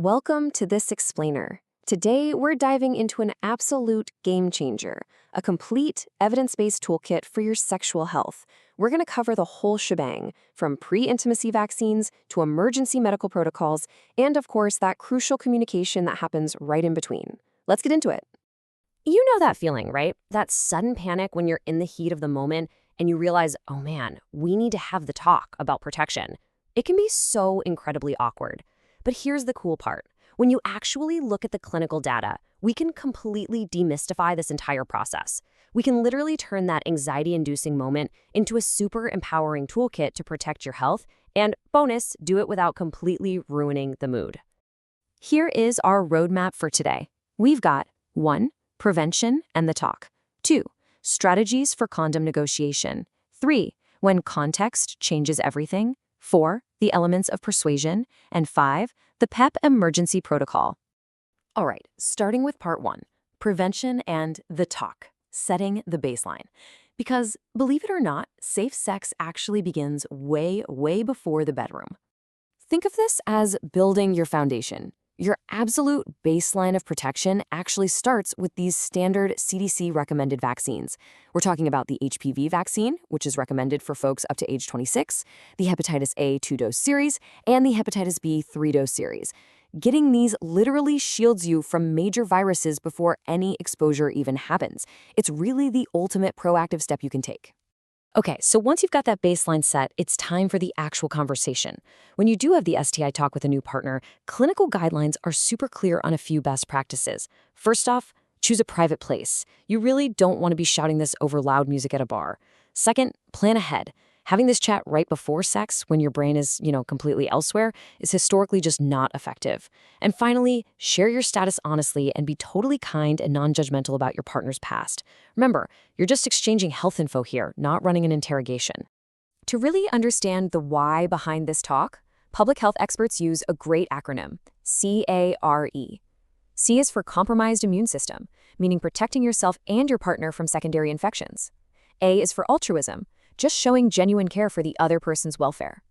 welcome to this explainer. Today, we're diving into an absolute game changer, a complete evidence-based toolkit for your sexual health. We're going to cover the whole shebang, from pre-intimacy vaccines to emergency medical protocols, and of course, that crucial communication that happens right in between. Let's get into it. You know that feeling, right? That sudden panic when you're in the heat of the moment and you realize, oh man, we need to have the talk about protection. It can be so incredibly awkward. But here's the cool part. When you actually look at the clinical data, we can completely demystify this entire process. We can literally turn that anxiety-inducing moment into a super empowering toolkit to protect your health, and bonus, do it without completely ruining the mood. Here is our roadmap for today. We've got 1. Prevention and the talk. 2. Strategies for condom negotiation. 3. When context changes everything. 4. The elements of persuasion. And 5. The PEP emergency protocol. All right, starting with part 1, prevention and the talk, setting the baseline. Because, believe it or not, safe sex actually begins way before the bedroom. Think of this as building your foundation. Your absolute baseline of protection actually starts with these standard CDC-recommended vaccines. We're talking about the HPV vaccine, which is recommended for folks up to age 26, the hepatitis A 2-dose series, and the hepatitis B 3-dose series. Getting these literally shields you from major viruses before any exposure even happens. It's really the ultimate proactive step you can take. Okay, so once you've got that baseline set, it's time for the actual conversation. When you do have the STI talk with a new partner, clinical guidelines are super clear on a few best practices. First off, choose a private place. You really don't want to be shouting this over loud music at a bar. Second, plan ahead. Having this chat right before sex, when your brain is, completely elsewhere, is historically just not effective. And finally, share your status honestly and be totally kind and non-judgmental about your partner's past. Remember, you're just exchanging health info here, not running an interrogation. To really understand the why behind this talk, public health experts use a great acronym, CARE. C is for compromised immune system, meaning protecting yourself and your partner from secondary infections. A is for altruism, just showing genuine care for the other person's welfare.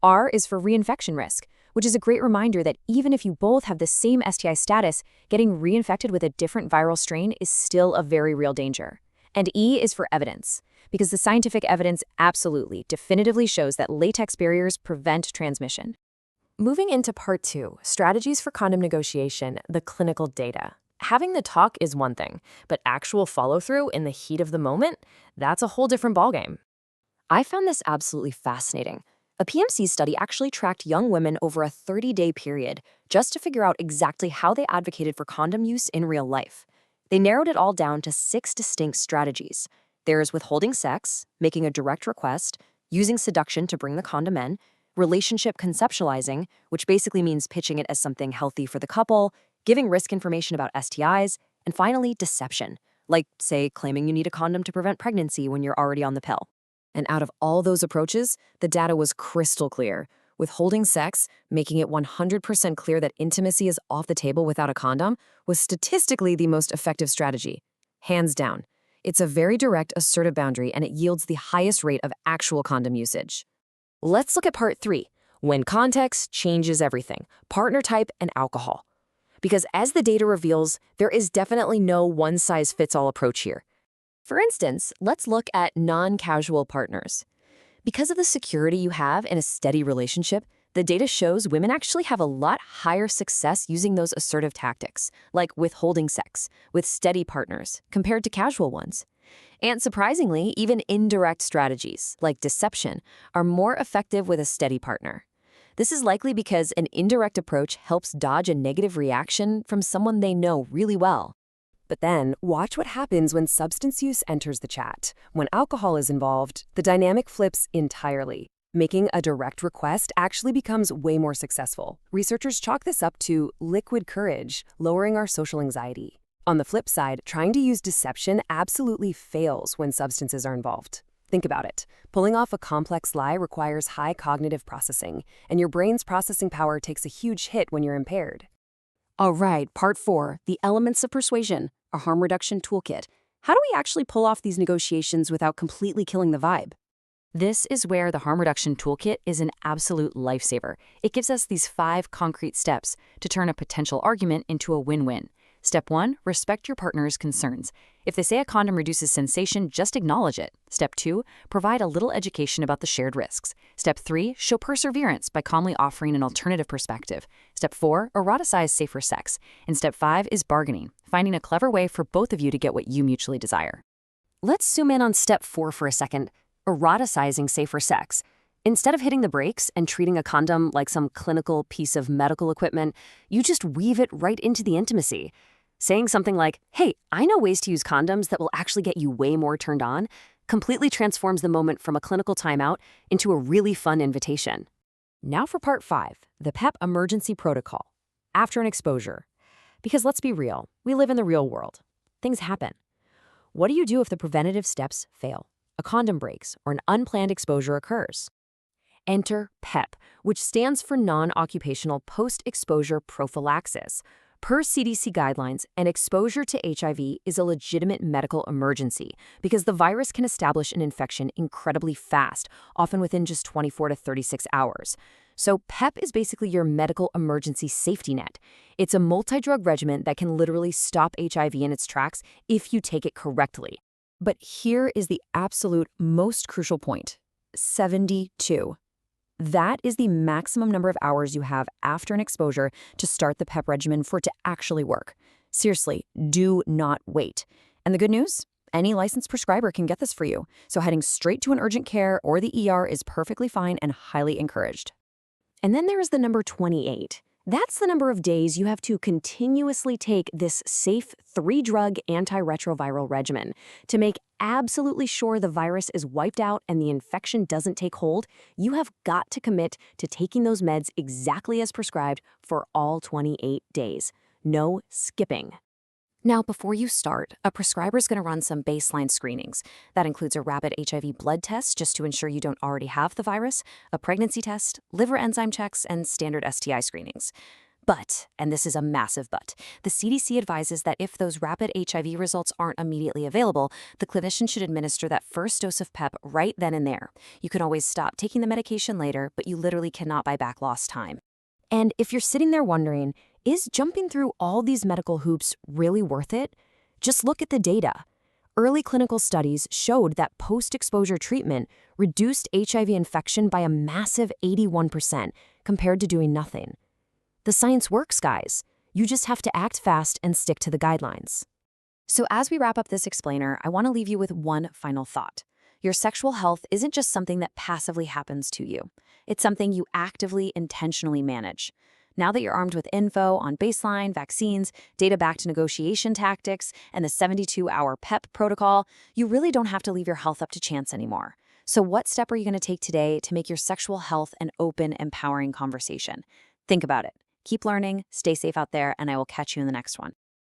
R is for reinfection risk, which is a great reminder that even if you both have the same STI status, getting reinfected with a different viral strain is still a very real danger. And E is for evidence, because the scientific evidence absolutely, definitively shows that latex barriers prevent transmission. Moving into part 2, strategies for condom negotiation, the clinical data. Having the talk is one thing, but actual follow-through in the heat of the moment, that's a whole different ballgame. I found this absolutely fascinating. A PMC study actually tracked young women over a 30-day period just to figure out exactly how they advocated for condom use in real life. They narrowed it all down to 6 distinct strategies. There's withholding sex, making a direct request, using seduction to bring the condom in, relationship conceptualizing, which basically means pitching it as something healthy for the couple, giving risk information about STIs, and finally, deception, like, say, claiming you need a condom to prevent pregnancy when you're already on the pill. And out of all those approaches, the data was crystal clear. Withholding sex, making it 100% clear that intimacy is off the table without a condom, was statistically the most effective strategy. Hands down. It's a very direct, assertive boundary, and it yields the highest rate of actual condom usage. Let's look at part 3, when context changes everything, partner type and alcohol. Because as the data reveals, there is definitely no one-size-fits-all approach here. For instance, let's look at non-casual partners. Because of the security you have in a steady relationship, the data shows women actually have a lot higher success using those assertive tactics, like withholding sex, with steady partners, compared to casual ones. And surprisingly, even indirect strategies, like deception, are more effective with a steady partner. This is likely because an indirect approach helps dodge a negative reaction from someone they know really well. But then, watch what happens when substance use enters the chat. When alcohol is involved, the dynamic flips entirely. Making a direct request actually becomes way more successful. Researchers chalk this up to liquid courage, lowering our social anxiety. On the flip side, trying to use deception absolutely fails when substances are involved. Think about it. Pulling off a complex lie requires high cognitive processing, and your brain's processing power takes a huge hit when you're impaired. All right, part 4, the elements of persuasion, a harm reduction toolkit. How do we actually pull off these negotiations without completely killing the vibe? This is where the harm reduction toolkit is an absolute lifesaver. It gives us these 5 concrete steps to turn a potential argument into a win-win. Step 1, respect your partner's concerns. If they say a condom reduces sensation, just acknowledge it. Step 2, provide a little education about the shared risks. Step 3, show perseverance by calmly offering an alternative perspective. Step 4, eroticize safer sex. And step 5 is bargaining, finding a clever way for both of you to get what you mutually desire. Let's zoom in on step 4 for a second, eroticizing safer sex. Instead of hitting the brakes and treating a condom like some clinical piece of medical equipment, you just weave it right into the intimacy. Saying something like, hey, I know ways to use condoms that will actually get you way more turned on, completely transforms the moment from a clinical timeout into a really fun invitation. Now for part 5, the PEP emergency protocol. After an exposure. Because let's be real, we live in the real world. Things happen. What do you do if the preventative steps fail? A condom breaks or an unplanned exposure occurs? Enter PEP, which stands for non-occupational post-exposure prophylaxis. Per CDC guidelines, an exposure to HIV is a legitimate medical emergency because the virus can establish an infection incredibly fast, often within just 24 to 36 hours. So PEP is basically your medical emergency safety net. It's a multi-drug regimen that can literally stop HIV in its tracks if you take it correctly. But here is the absolute most crucial point: 72. That is the maximum number of hours you have after an exposure to start the PEP regimen for it to actually work. Seriously, do not wait. And the good news? Any licensed prescriber can get this for you, so heading straight to an urgent care or the ER is perfectly fine and highly encouraged. And then there is the number 28. That's the number of days you have to continuously take this safe 3-drug antiretroviral regimen. To make absolutely sure the virus is wiped out and the infection doesn't take hold, you have got to commit to taking those meds exactly as prescribed for all 28 days. No skipping. Now, before you start, a prescriber is going to run some baseline screenings. That includes a rapid HIV blood test just to ensure you don't already have the virus, a pregnancy test, liver enzyme checks, and standard STI screenings. But, and this is a massive but, the CDC advises that if those rapid HIV results aren't immediately available, the clinician should administer that first dose of PEP right then and there. You can always stop taking the medication later, but you literally cannot buy back lost time. And if you're sitting there wondering, is jumping through all these medical hoops really worth it? Just look at the data. Early clinical studies showed that post-exposure treatment reduced HIV infection by a massive 81% compared to doing nothing. The science works, guys. You just have to act fast and stick to the guidelines. So as we wrap up this explainer, I want to leave you with one final thought. Your sexual health isn't just something that passively happens to you. It's something you actively, intentionally manage. Now that you're armed with info on baseline, vaccines, data-backed negotiation tactics, and the 72-hour PEP protocol, you really don't have to leave your health up to chance anymore. So what step are you going to take today to make your sexual health an open, empowering conversation? Think about it. Keep learning, stay safe out there, and I will catch you in the next one.